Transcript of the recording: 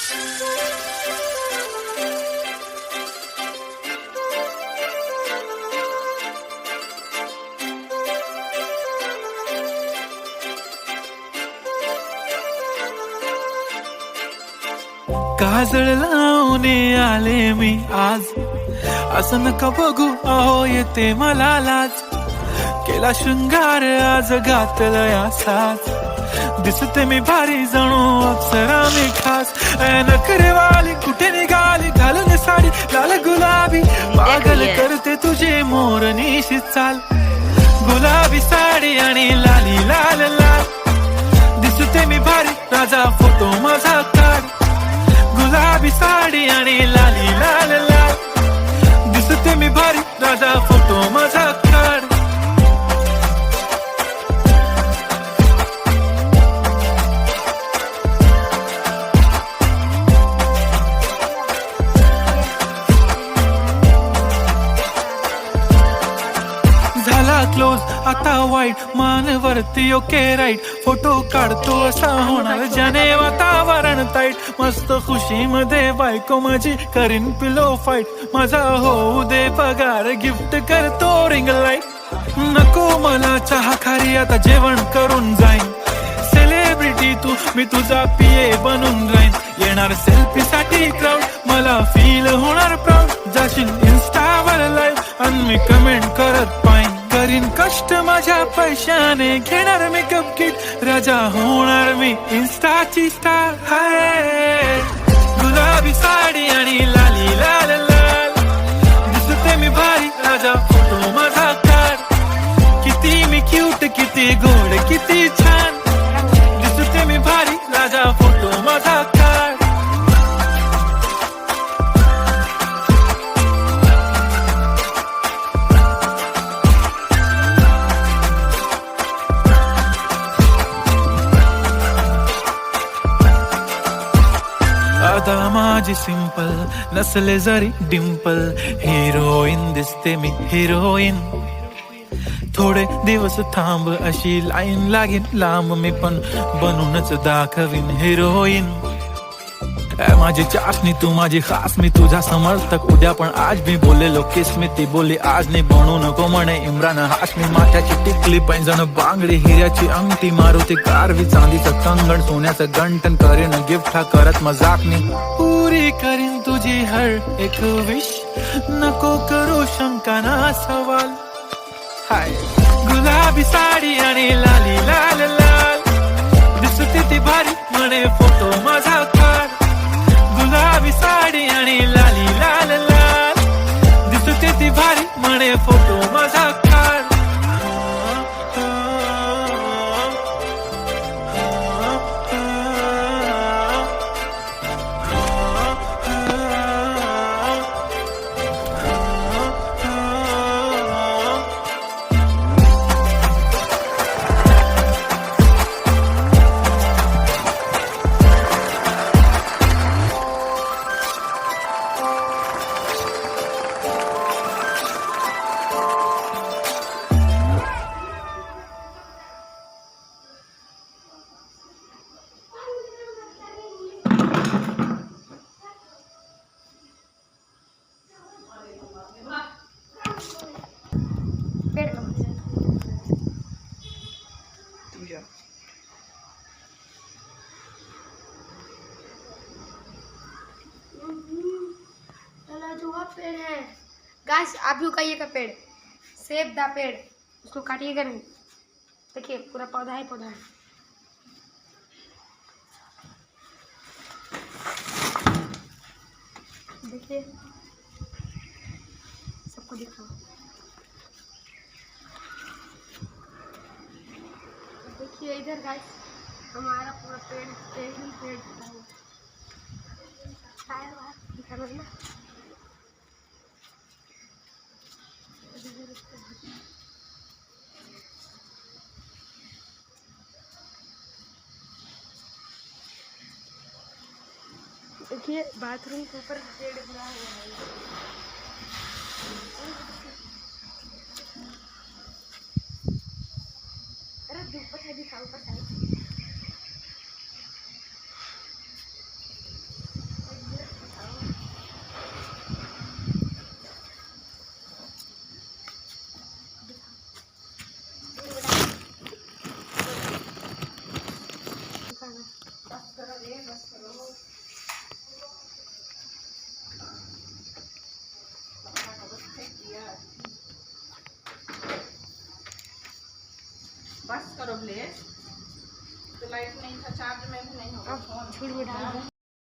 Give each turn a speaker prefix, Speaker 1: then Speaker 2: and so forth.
Speaker 1: काजळ लावून आले मी आज, असं नका बघू अहो येते मला लाज. केला शृंगार आज घातलया साज, दिसते मी भारी जणू अप्सरा मी खास. नखरेवाली कुठे निघाली घालून साडी लाल गुलाबी, पागल करते तुझे मोरनीशी चाल. गुलाबी साडी आणि लाली लाल लाल, दिसते मी भारी राजा फोटो माझा काढ. गुलाबी साडी आणि लाली लाल लाल, दिसते मी भारी राजा फोटो माझा काढ. झाला क्लोज आता वाईट, मानवरती ओके राईट. फोटो काढतो असा होणार ज्याने वातावरण ताईट. मस्त खुशी मध्ये बायको माझी करीन पिलो फाईट. माझा होऊ दे पगार गिफ्ट करतो रिंग लाईट. नको मला चहा खारी आता जेवण करून जाईन. सेलिब्रिटी तू मी तुझा पिये बनून राहीन. येणार सेल्फी साठी क्राऊड मला फील होणार प्राऊड. जाशील इन्स्टावर लाईव्ह आणि मी कमेंट करत पाईन. करीन कष्ट माझ्या पैशाने घेणार मेकअप किट. राजा होणार मी इन्स्टाची स्टार. हाय गुलाबी साडी आणि लाली लाल लाल, दिसते मी भारी राजा फोटो माझा काढ. किती मी क्यूट किती गोड किती छान, दिसते मी भारी राजा फोटो माझा काढ. आता माझी सिंपल नसले जरी डिंपल, हिरोईन दिसते मी हिरोईन. थोडे दिवस थांब अशी लाईन लागेल लांब, मी पण बनूनच दाखवीन हिरोईन. माझी चाशनी तू माझी खास, मी तुझा समर्थक उद्या पण आज. मी बोललेलो किस मी ती बोलली आज नाही. बनू नको म्हणे इम्रान हाशमी. माथ्याची टिकली पैंजण बांगडी हिऱ्याची अंगठी, मारुती कारवी चांदीचं कंगण सोन्याचं गंटन. करीन गिफ्ट हा करत मजाकनी, पुरी करीन तुझी हर एक विश. नको करू शंका ना सवाल. हाय गुलाबी साडी आणि लाली लाल लाल, दिसते ती भारी म्हणे फोटो माझा काढ. गुलाबी साडी आणि लाली लाल लाल, दिसते ती भारी म्हणे फोटो माझा काढ.
Speaker 2: पेड़ है गाइस, आप भी उगाइएगा पेड़, सेब दा पेड़, उसको काटिएगा नहीं. देखिए पूरा पौधा ही पौधा है. देखिए सबको दिखाओ. देखिए इधर गाइस हमारा पूरा पेड़ ही पेड़ दिखा रहा है ना. देखिए बाथरूम के ऊपर पेड़ लगा हुआ है. अरे ऊपर साइड दिखाओ, ऊपर साइड.
Speaker 3: बस करो। पक्का का बस फेंक दिया। बस करो ब्लेस। तो लाइट नहीं था, चार्ज में भी नहीं होगा
Speaker 2: अब
Speaker 3: फोन।
Speaker 2: झूठ में डाल दो।